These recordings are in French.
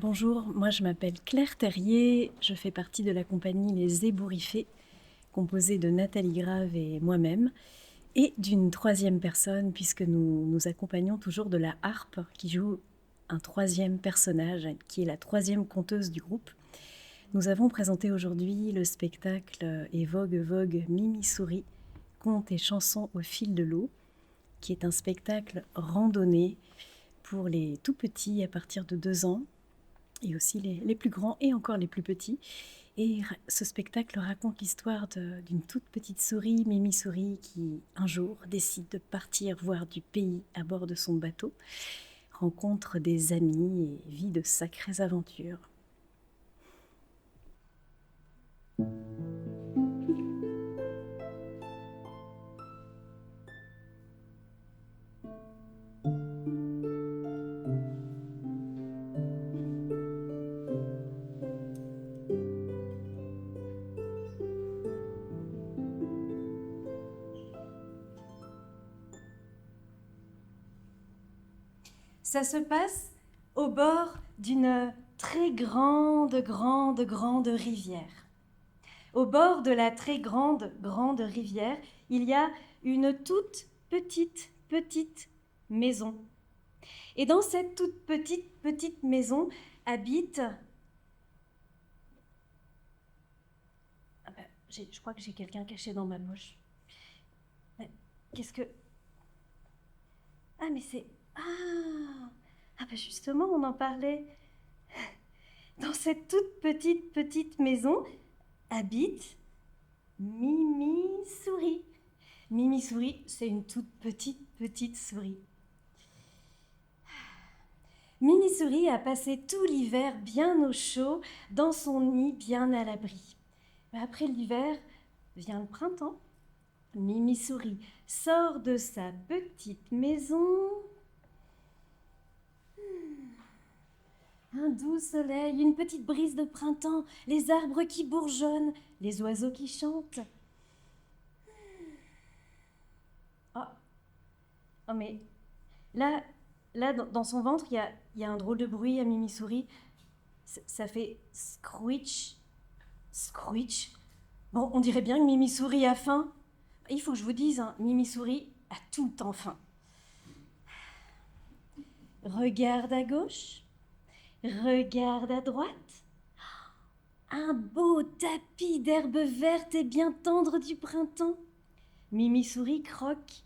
Bonjour, moi je m'appelle Claire Terrier, je fais partie de la compagnie Les Ébouriffés, composée de Nathalie Grave et moi-même, et d'une troisième personne, puisque nous accompagnons toujours de la harpe, qui joue un troisième personnage, qui est la troisième conteuse du groupe. Nous avons présenté aujourd'hui le spectacle Et vogue, vogue, Mimi Souris, contes et chansons au fil de l'eau, qui est un spectacle randonnée pour les tout petits à partir de 2 ans, et aussi les plus grands et encore les plus petits. Et ce spectacle raconte l'histoire d'une toute petite souris, Mimi Souris, qui un jour décide de partir voir du pays à bord de son bateau, rencontre des amis et vit de sacrées aventures. Ça se passe au bord d'une très grande rivière. Au bord de la très grande rivière, il y a une toute petite maison. Et dans cette toute petite maison habite... je crois que j'ai quelqu'un caché dans ma poche. Qu'est-ce que... Ah, mais c'est... Ah ben justement, on en parlait. Dans cette toute petite maison habite Mimi Souris. Mimi Souris, c'est une toute petite souris. Mimi Souris a passé tout l'hiver bien au chaud, dans son nid bien à l'abri. Mais après l'hiver, vient le printemps. Mimi Souris sort de sa petite maison. Un doux soleil, une petite brise de printemps, les arbres qui bourgeonnent, les oiseaux qui chantent. Oh mais là dans son ventre, il y a un drôle de bruit à Mimi Souris. Ça fait screech. Bon, on dirait bien que Mimi Souris a faim. Il faut que je vous dise, hein, Mimi Souris a tout le temps faim. Regarde à gauche, regarde à droite. Un beau tapis d'herbes vertes et bien tendres du printemps. Mimi Souris croque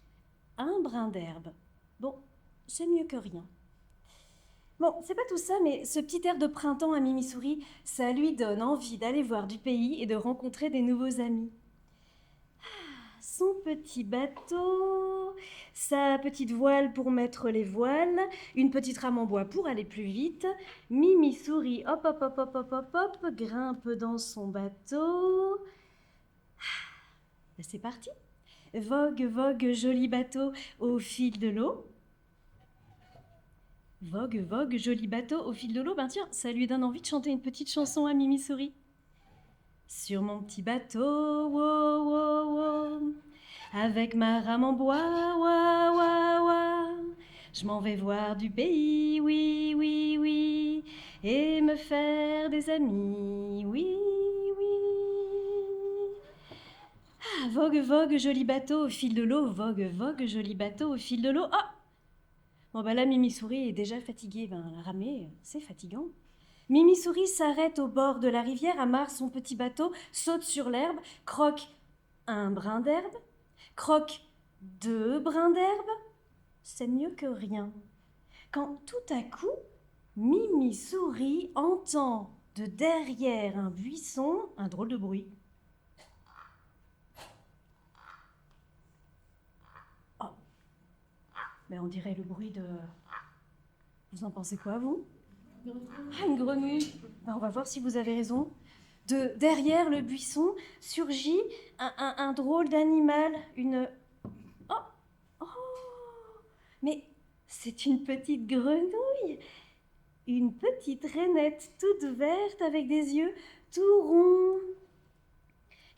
un brin d'herbe. Bon, c'est mieux que rien. Bon, c'est pas tout ça, mais ce petit air de printemps à Mimi Souris, ça lui donne envie d'aller voir du pays et de rencontrer des nouveaux amis. Son petit bateau, sa petite voile pour mettre les voiles, une petite rame en bois pour aller plus vite. Mimi Souris, hop, grimpe dans son bateau. C'est parti. Vogue, vogue, joli bateau au fil de l'eau. Vogue, vogue, joli bateau au fil de l'eau. Ben tiens, ça lui donne envie de chanter une petite chanson à Mimi Souris. Sur mon petit bateau, wow, wow, wow, avec ma rame en bois, wa, wa, wa, je m'en vais voir du pays, oui, oui, oui, et me faire des amis, oui, oui. Ah, vogue, vogue, joli bateau au fil de l'eau, vogue, vogue, joli bateau au fil de l'eau. Ah! Bon bah là, Mimi Souris est déjà fatiguée, ramer, c'est fatigant. Mimi Souris s'arrête au bord de la rivière, amarre son petit bateau, saute sur l'herbe, croque un brin d'herbe, croque 2 brins d'herbe. C'est mieux que rien. Quand tout à coup, Mimi Souris entend de derrière un buisson un drôle de bruit. Oh, mais on dirait le bruit de... Vous en pensez quoi, vous ? Ah, une grenouille. Ben, on va voir si vous avez raison. De derrière le buisson surgit un drôle d'animal, une... Oh, mais c'est une petite grenouille, une petite rainette toute verte avec des yeux tout ronds.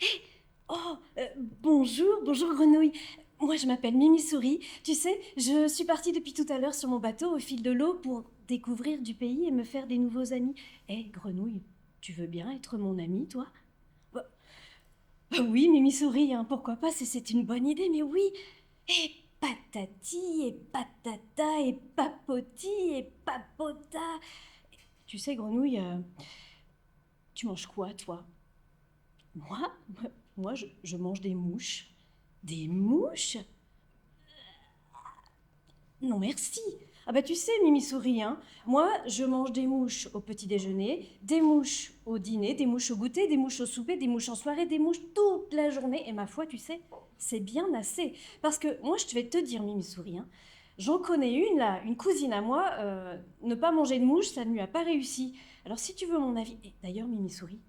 Hé, bonjour grenouille. Moi je m'appelle Mimi Souris. Tu sais, je suis partie depuis tout à l'heure sur mon bateau au fil de l'eau pour découvrir du pays et me faire des nouveaux amis. Hé, Grenouille, tu veux bien être mon amie, toi? Bah, oui, Mimi sourit, hein, pourquoi pas, c'est une bonne idée, mais oui. Et patati, et patata, et papoti, et papota. Tu sais, Grenouille, tu manges quoi, toi? Moi? Moi, je mange des mouches. Des mouches? Non, merci. Ah bah tu sais, Mimi sourit, hein. Moi, je mange des mouches au petit déjeuner, des mouches au dîner, des mouches au goûter, des mouches au souper, des mouches en soirée, des mouches toute la journée. Et ma foi, tu sais, c'est bien assez. Parce que moi, je vais te dire, Mimi sourit, hein, j'en connais une, là, une cousine à moi, ne pas manger de mouches, ça ne lui a pas réussi. Alors si tu veux mon avis... Et d'ailleurs, Mimi sourit,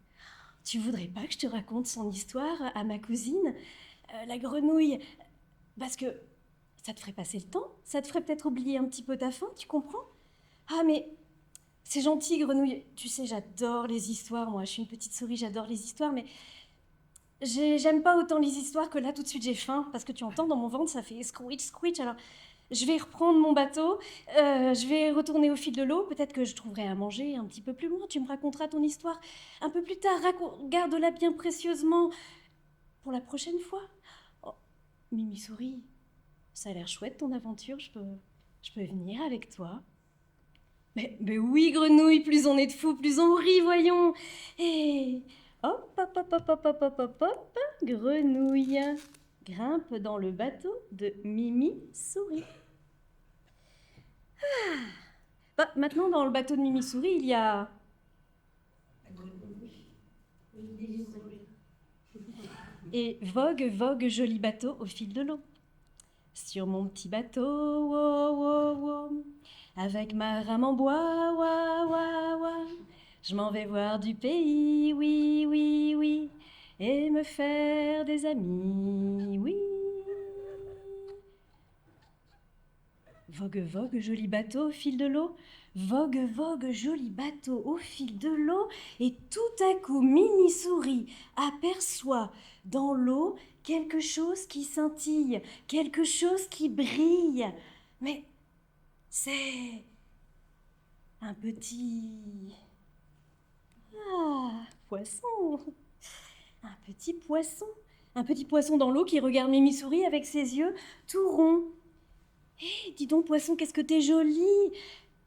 tu voudrais pas que je te raconte son histoire à ma cousine, la grenouille? Parce que ça te ferait passer le temps, ça te ferait peut-être oublier un petit peu ta faim, tu comprends? Ah mais c'est gentil, Grenouille. Tu sais, j'adore les histoires, moi. Je suis une petite souris, j'adore les histoires, mais j'aime pas autant les histoires que là, tout de suite, j'ai faim. Parce que tu entends, dans mon ventre, ça fait squitch, squitch. Alors, je vais reprendre mon bateau, je vais retourner au fil de l'eau. Peut-être que je trouverai à manger un petit peu plus loin. Tu me raconteras ton histoire un peu plus tard. Garde-la bien précieusement pour la prochaine fois. Oh, Mimi sourit. Ça a l'air chouette ton aventure, je peux venir avec toi. Mais oui, Grenouille, plus on est de fous, plus on rit, voyons. Et hop, hop, hop, hop, hop, hop, hop, hop, hop, Grenouille grimpe dans le bateau de Mimi Souris. Ah. Bah, maintenant, dans le bateau de Mimi Souris, il y a... Et vogue, vogue, joli bateau au fil de l'eau. Sur mon petit bateau, wow, wow, wow, avec ma rame en bois, wa, wa, wa, je m'en vais voir du pays, oui, oui, oui, et me faire des amis, oui. Vogue, vogue, joli bateau au fil de l'eau, vogue, vogue, joli bateau au fil de l'eau, et tout à coup, Mimi Souris aperçoit dans l'eau quelque chose qui scintille, quelque chose qui brille. Mais c'est un petit... Ah, poisson. Un petit poisson. Un petit poisson dans l'eau qui regarde Mimi Souris avec ses yeux tout ronds. Hé, dis donc, poisson, qu'est-ce que t'es jolie!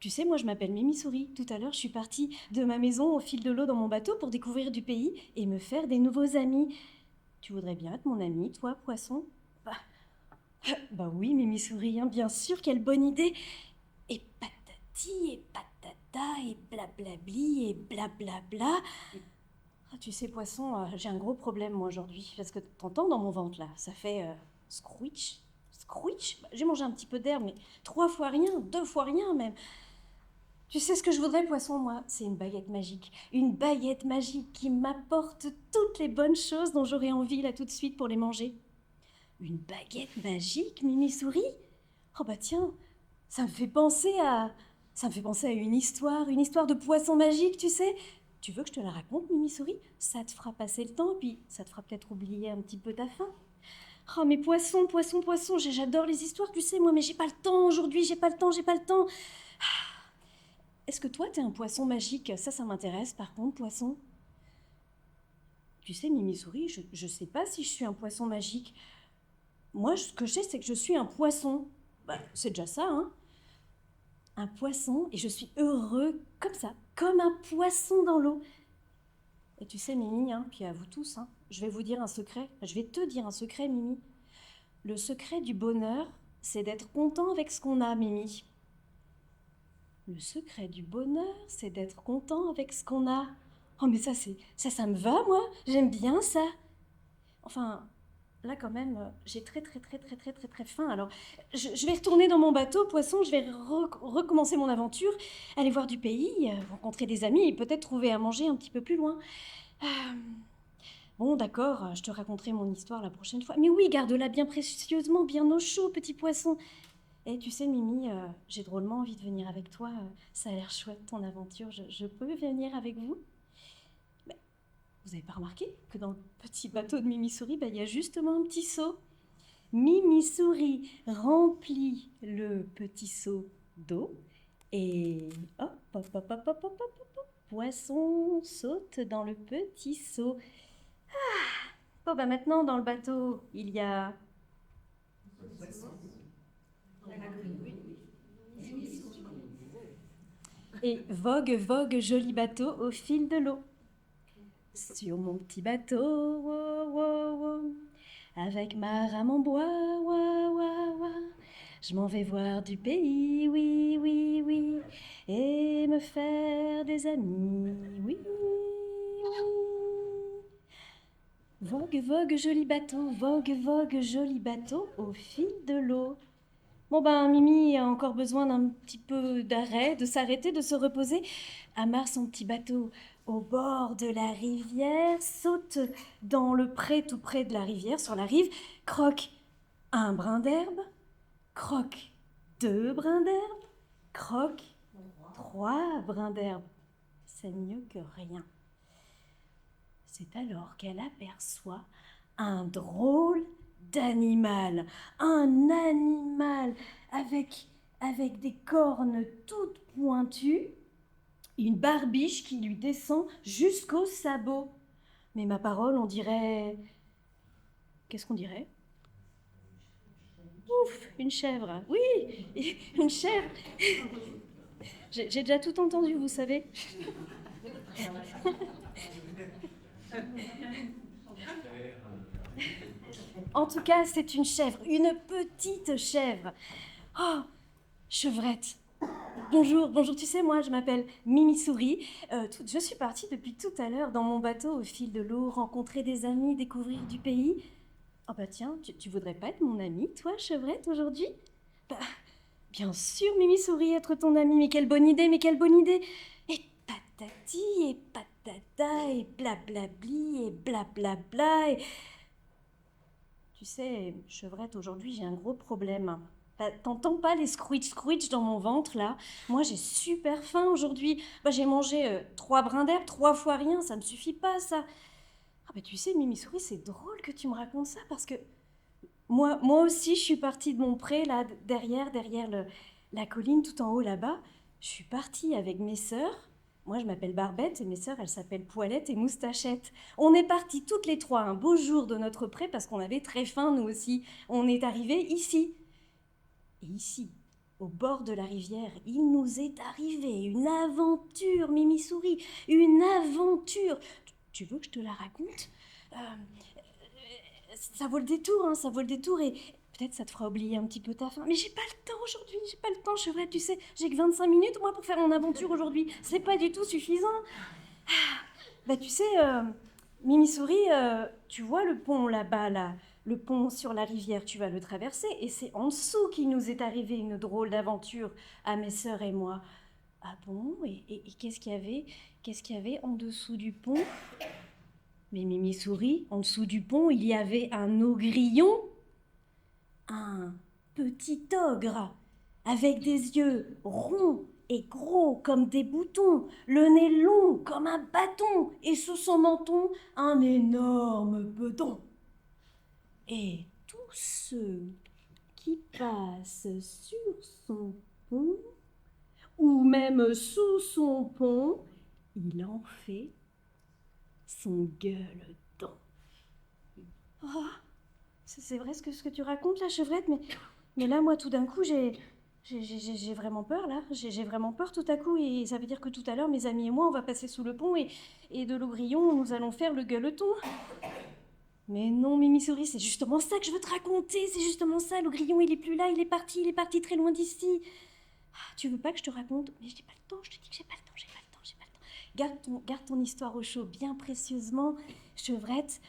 Tu sais, moi, je m'appelle Mimi Souris. Tout à l'heure, je suis partie de ma maison au fil de l'eau dans mon bateau pour découvrir du pays et me faire des nouveaux amis. Tu voudrais bien être mon ami, toi, poisson? Bah oui, Mimi Souris, hein, bien sûr, quelle bonne idée! Et patati, et patata, et blablabli, et blablabla. Ah, tu sais, poisson, j'ai un gros problème, moi, aujourd'hui. Parce que t'entends dans mon ventre, là, ça fait squitch. Squitch, bah, j'ai mangé un petit peu d'herbe, mais 3 fois rien, 2 fois rien même. Tu sais ce que je voudrais, poisson, moi? C'est une baguette magique. Une baguette magique qui m'apporte toutes les bonnes choses dont j'aurais envie là tout de suite pour les manger. Une baguette magique, Mimi Souris? Oh bah tiens, ça me fait penser à... Ça me fait penser à une histoire de poisson magique, tu sais. Tu veux que je te la raconte, Mimi Souris? Ça te fera passer le temps, puis ça te fera peut-être oublier un petit peu ta faim. Oh mais poisson, poisson, poisson, j'adore les histoires, tu sais, moi, mais j'ai pas le temps aujourd'hui, j'ai pas le temps. Est-ce que toi, t'es un poisson magique? Ça m'intéresse, par contre, poisson. Tu sais, Mimi Souris, je sais pas si je suis un poisson magique. Moi, ce que je sais, c'est que je suis un poisson. Bah, c'est déjà ça, hein. Un poisson, et je suis heureux comme ça, comme un poisson dans l'eau. Et tu sais, Mimi, hein, puis à vous tous, hein, je vais vous dire un secret. Je vais te dire un secret, Mimi. Le secret du bonheur, c'est d'être content avec ce qu'on a, Mimi. Le secret du bonheur, c'est d'être content avec ce qu'on a. Oh, mais ça me va, moi. J'aime bien ça. Enfin, là, quand même, j'ai très faim. Alors, je vais retourner dans mon bateau, poisson. Je vais recommencer mon aventure, aller voir du pays, rencontrer des amis et peut-être trouver à manger un petit peu plus loin. Bon, d'accord, je te raconterai mon histoire la prochaine fois. Mais oui, garde-la bien précieusement, bien au chaud, petit poisson. Et tu sais, Mimi, j'ai drôlement envie de venir avec toi. Ça a l'air chouette, ton aventure. Je peux venir avec vous? Mais vous n'avez pas remarqué que dans le petit bateau de Mimi Souris, il y a justement un petit seau. Mimi Souris remplit le petit seau d'eau Et hop, hop, hop, hop, hop, hop, hop, hop, poisson saute dans le petit seau. Bon, bah maintenant, dans le bateau, il y a... Et vogue, vogue, joli bateau au fil de l'eau. Sur mon petit bateau, wow, wow, wow, avec ma rame en bois, wow, wow, wow, je m'en vais voir du pays, oui, oui, oui, et me faire des amis, oui, oui. Vogue, vogue, joli bateau au fil de l'eau. Bon ben, Mimi a encore besoin d'un petit peu d'arrêt, de s'arrêter, de se reposer. Amarre son petit bateau au bord de la rivière, saute dans le pré tout près de la rivière, sur la rive, croque un brin d'herbe, croque deux brins d'herbe, croque trois brins d'herbe. C'est mieux que rien. C'est alors qu'elle aperçoit un drôle d'animal, un animal avec des cornes toutes pointues, une barbiche qui lui descend jusqu'au sabot. Mais ma parole, on dirait... Qu'est-ce qu'on dirait? Ouf, une chèvre. Oui, une chèvre. J'ai déjà tout entendu, vous savez. En tout cas, c'est une chèvre, une petite chèvre. Oh, chevrette. Bonjour, bonjour, tu sais, moi je m'appelle Mimi Souris. Je suis partie depuis tout à l'heure dans mon bateau au fil de l'eau, rencontrer des amis, découvrir du pays. Oh bah tiens, tu voudrais pas être mon amie, toi, chevrette, aujourd'hui? Bah, bien sûr, Mimi Souris, être ton amie, mais quelle bonne idée, mais quelle bonne idée! Et patati, et patata, et blablabli, et blablabla, et... Tu sais, chevrette, aujourd'hui j'ai un gros problème. T'entends pas les screech dans mon ventre là? Moi j'ai super faim aujourd'hui. J'ai mangé 3 brins d'herbe, 3 fois rien, ça me suffit pas ça. Ah tu sais, Mimi Souris, c'est drôle que tu me racontes ça parce que moi aussi je suis partie de mon pré là, derrière la colline tout en haut là-bas. Je suis partie avec mes sœurs. Moi je m'appelle Barbette et mes sœurs elles s'appellent Poilette et Moustachette. On est parties toutes les trois un beau jour de notre pré parce qu'on avait très faim nous aussi. On est arrivés ici. Et ici, au bord de la rivière, il nous est arrivé une aventure, Mimi Souris, une aventure. Tu veux que je te la raconte? Ça vaut le détour, hein, ça vaut le détour et peut-être ça te fera oublier un petit peu ta faim. Mais j'ai pas le temps aujourd'hui, j'ai pas le temps, chevrette, tu sais, j'ai que 25 minutes moi pour faire mon aventure aujourd'hui. C'est pas du tout suffisant. Tu sais, Mimi Souris, tu vois le pont là-bas, là, le pont sur la rivière, tu vas le traverser et c'est en dessous qu'il nous est arrivé une drôle d'aventure à mes sœurs et moi. Ah bon? Et qu'est-ce qu'il y avait en dessous du pont? Mais Mimi Souris, en dessous du pont, il y avait un ogrillon, un petit ogre, avec des yeux ronds et gros comme des boutons, le nez long comme un bâton, et sous son menton, un énorme bedon. Et tous ceux qui passent sur son pont, ou même sous son pont, il en fait son gueuleton. Oh, c'est vrai ce que tu racontes là, chevrette, mais là, moi, tout d'un coup, j'ai vraiment peur là. J'ai vraiment peur tout à coup, et ça veut dire que tout à l'heure, mes amis et moi, on va passer sous le pont et de l'Augrillon, nous allons faire le gueuleton. Mais non, Mimi Souris, c'est justement ça que je veux te raconter, c'est justement ça. L'Augrillon, il est plus là, il est parti très loin d'ici. Ah, tu veux pas que je te raconte? Mais j'ai pas le temps, je te dis que j'ai pas le temps, j'ai pas le temps, j'ai pas le temps. Garde ton histoire au chaud bien précieusement, chevrette.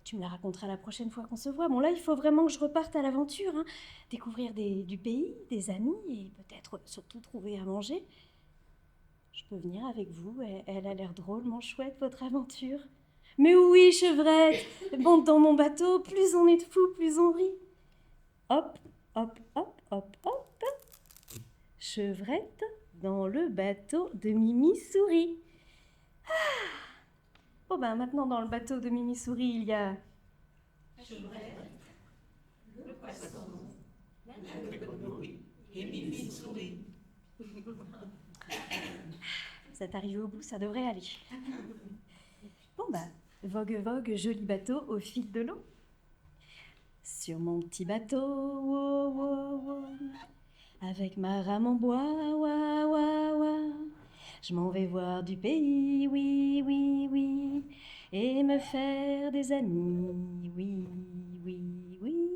Tu me la raconteras la prochaine fois qu'on se voit. Bon là, il faut vraiment que je reparte à l'aventure, hein. Découvrir du pays, des amis et peut-être surtout trouver à manger. Je peux venir avec vous, elle a l'air drôlement chouette, votre aventure. Mais oui, chevrette, bon, dans mon bateau, plus on est de fous, plus on rit. Hop, hop, hop, hop, hop. Chevrette dans le bateau de Mimi Souris. Bon maintenant dans le bateau de Mimi Souris, il y a... Chevrette, le poisson, la grenouille et Mimi Souris. vous êtes arrivé au bout, ça devrait aller. Bon bah, vogue, vogue, joli bateau au fil de l'eau. Sur mon petit bateau, wow, wow, wow, avec ma rame en bois, ouah, ouah, ouah, je m'en vais voir du pays, oui, oui, oui, et me faire des amis, oui, oui, oui.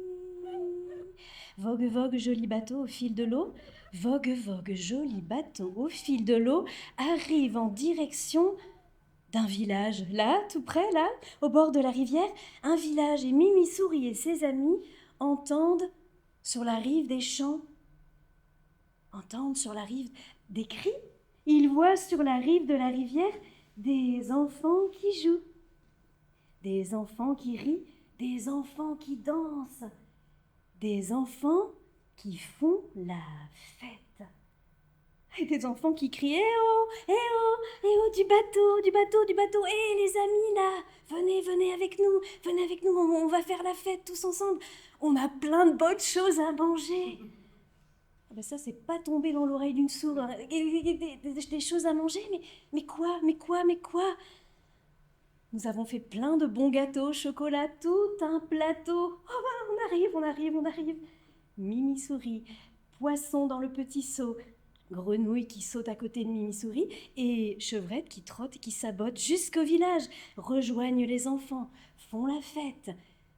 Vogue, vogue, joli bateau au fil de l'eau, vogue, vogue, joli bateau au fil de l'eau, arrive en direction d'un village. Là, tout près, là, au bord de la rivière, un village, et Mimi Souris et ses amis entendent sur la rive des champs, entendent sur la rive des cris. Ils voient sur la rive de la rivière des enfants qui jouent, des enfants qui rient, des enfants qui dansent, des enfants qui font la fête. Et des enfants qui crient « Eh oh, eh oh, eh oh, du bateau, du bateau, du bateau. Eh les amis là, venez, venez avec nous, on va faire la fête tous ensemble. On a plein de bonnes choses à manger. » Ah ben ça, c'est pas tombé dans l'oreille d'une sourde. Hein. Des choses à manger, mais quoi, mais quoi, mais quoi? Nous avons fait plein de bons gâteaux au chocolat, tout un plateau. Oh ben, on arrive, on arrive, on arrive. Mimi Souris, poisson dans le petit seau, Grenouille qui saute à côté de Mimi Souris et Chevrette qui trotte et qui sabote jusqu'au village, rejoignent les enfants, font la fête,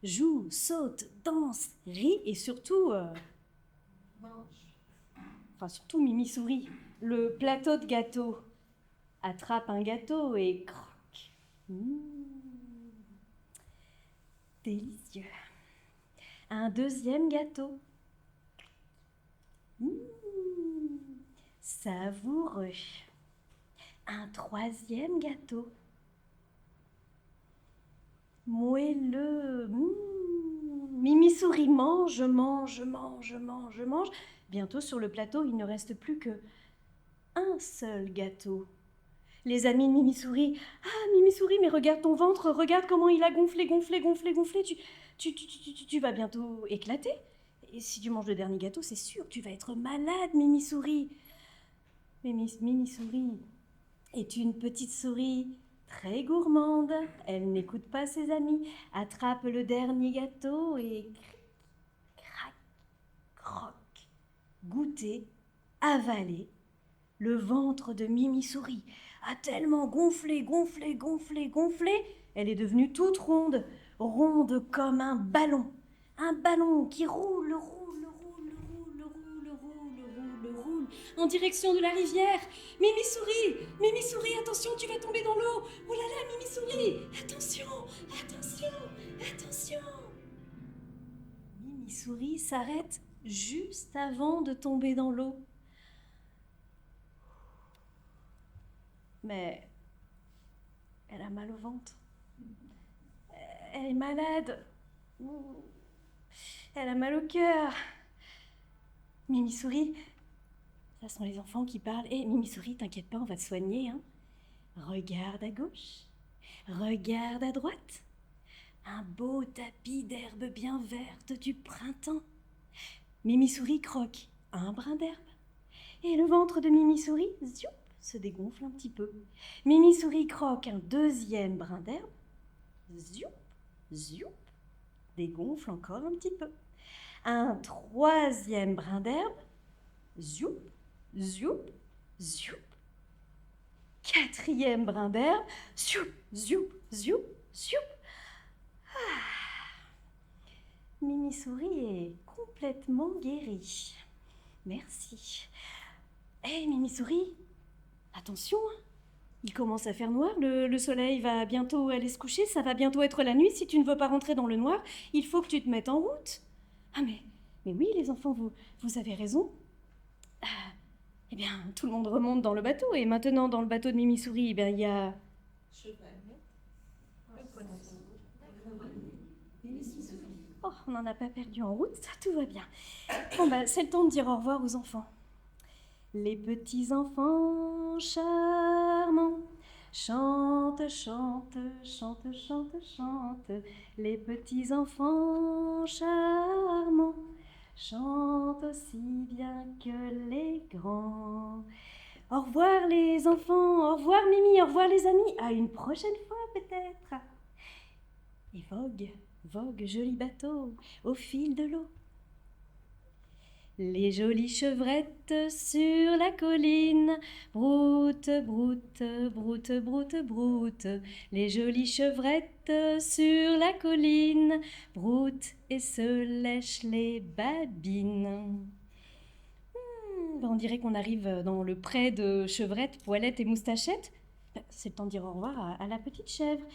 jouent, sautent, dansent, rient et surtout... surtout Mimi Souris, le plateau de gâteau, attrape un gâteau et croque. Délicieux. Un deuxième gâteau. Savoureux. Un troisième gâteau. Moelleux. Mimi Souris mange, mange, mange, mange, mange. Bientôt sur le plateau, il ne reste plus que un seul gâteau. Les amis de Mimi Souris. Ah, Mimi Souris, mais regarde ton ventre, regarde comment il a gonflé, gonflé, gonflé, gonflé. Tu vas bientôt éclater. Et si tu manges le dernier gâteau, c'est sûr, tu vas être malade, Mimi Souris. Mais Mimi Souris est une petite souris très gourmande. Elle n'écoute pas ses amis, attrape le dernier gâteau et crac, croque, goûter, avaler. Le ventre de Mimi Souris a tellement gonflé, gonflé, gonflé, gonflé, elle est devenue toute ronde, ronde comme un ballon qui roule, roule, roule, roule, roule, roule, roule, roule, en direction de la rivière. Mimi Souris, attention, tu vas tomber dans l'eau. Oh là là, Mimi Souris, attention, attention, attention. Mimi Souris s'arrête juste avant de tomber dans l'eau. Mais elle a mal au ventre. Elle est malade. Elle a mal au cœur. Mimi Souris, ça sont les enfants qui parlent. Eh, Mimi Souris, t'inquiète pas, on va te soigner. Hein. Regarde à gauche, regarde à droite. Un beau tapis d'herbe bien verte du printemps. Mimi Souris croque un brin d'herbe. Et le ventre de Mimi Souris, zioup, se dégonfle un petit peu. Mimi Souris croque un deuxième brin d'herbe. Zioup, zioup, dégonfle encore un petit peu. Un troisième brin d'herbe. Zioup, zioup, zioup. Quatrième brin d'herbe. Zioup, zioup, zioup, zioup. Mimi Souris est complètement guérie. Merci. Hé, Mimi Souris, attention, il commence à faire noir, le soleil va bientôt aller se coucher, ça va bientôt être la nuit. Si tu ne veux pas rentrer dans le noir, il faut que tu te mettes en route. Ah mais oui, les enfants, vous avez raison. Eh bien, tout le monde remonte dans le bateau, et maintenant, dans le bateau de Mimi Souris, eh bien, il y a... Oh, on n'en a pas perdu en route, ça, tout va bien. Bon, bah, c'est le temps de dire au revoir aux enfants. Les petits enfants charmants chantent, chantent, chantent, chantent, chantent. Les petits enfants charmants chantent aussi bien que les grands. Au revoir les enfants, au revoir Mimi, au revoir les amis, à une prochaine fois peut-être. Et vogue, vogue, joli bateau, au fil de l'eau. Les jolies chevrettes sur la colline, broute, broute, broute, broute, broute. Les jolies chevrettes sur la colline, broutent et se lèchent les babines. On dirait qu'on arrive dans le pré de Chevrette, Poilette et Moustachette. C'est le temps de dire au revoir à la petite chèvre.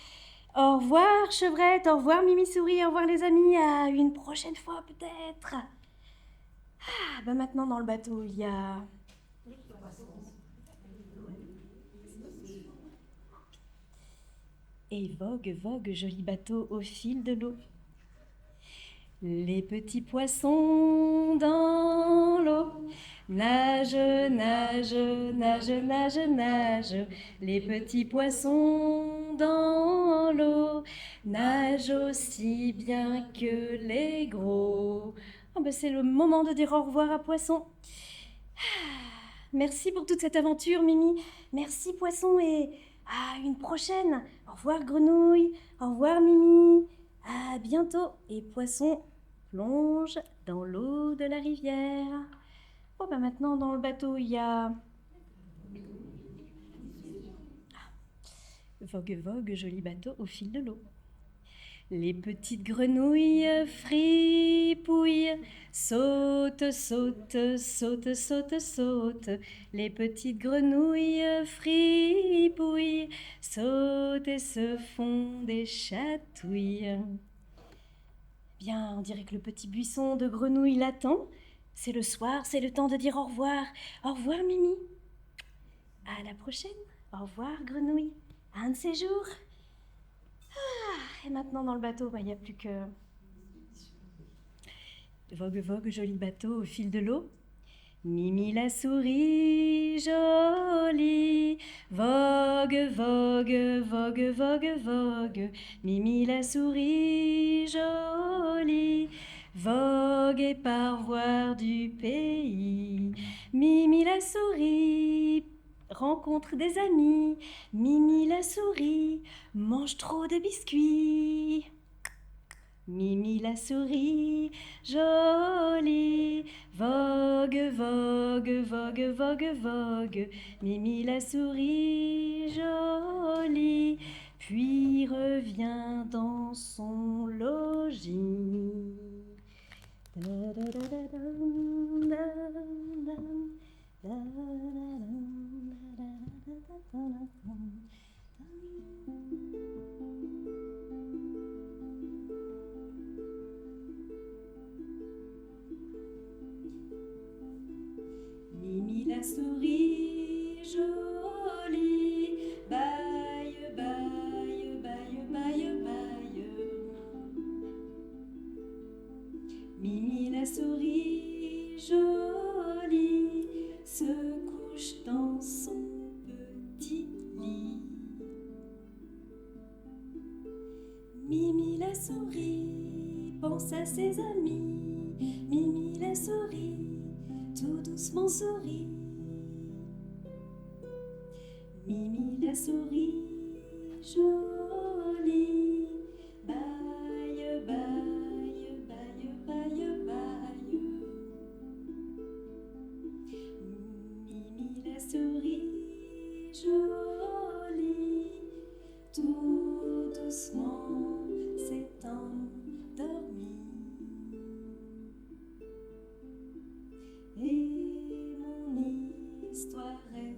Au revoir Chevrette, au revoir Mimi Souris, au revoir les amis, à une prochaine fois peut-être. Maintenant dans le bateau il y a... Et vogue, vogue, joli bateau au fil de l'eau. Les petits poissons dans l'eau nagent, nagent, nagent, nagent, nagent. Les petits poissons dans l'eau nagent aussi bien que les gros. C'est le moment de dire au revoir à Poisson. Merci pour toute cette aventure, Mimi. Merci, Poisson, et à une prochaine. Au revoir, Grenouille. Au revoir, Mimi. À bientôt. Et Poisson plonge dans l'eau de la rivière. Maintenant, dans le bateau, il y a... Vogue, vogue, joli bateau au fil de l'eau. Les petites grenouilles fripouillent, sautent, sautent, sautent, sautent, sautent. Les petites grenouilles fripouillent, sautent et se font des chatouilles. On dirait que le petit buisson de grenouilles l'attend. C'est le soir, c'est le temps de dire au revoir. Au revoir, Mimi. À la prochaine. Au revoir, grenouille. À un de ces jours. Et maintenant, dans le bateau, il n'y a plus que... Vogue, vogue, joli bateau au fil de l'eau. Mimi la souris jolie, vogue, vogue, vogue, vogue, vogue. Mimi la souris jolie, vogue et parvoir du pays. Mimi la souris rencontre des amis. Mimi la souris mange trop de biscuits. Mimi la souris jolie, vogue, vogue, vogue, vogue, vogue. Mimi la souris jolie, puis revient dans son logis. Mimi la souris jolie, baille, baille, baille, baille, baille. Mimi la souris jolie se couche dans son petit lit. Mimi la souris pense à ses amis. Mimi la souris tout doucement sourit. Mimi la souris jolie, baille, baille, baille, baille, baille. Mimi la souris jolie, tout doucement s'est endormie. Et mon histoire est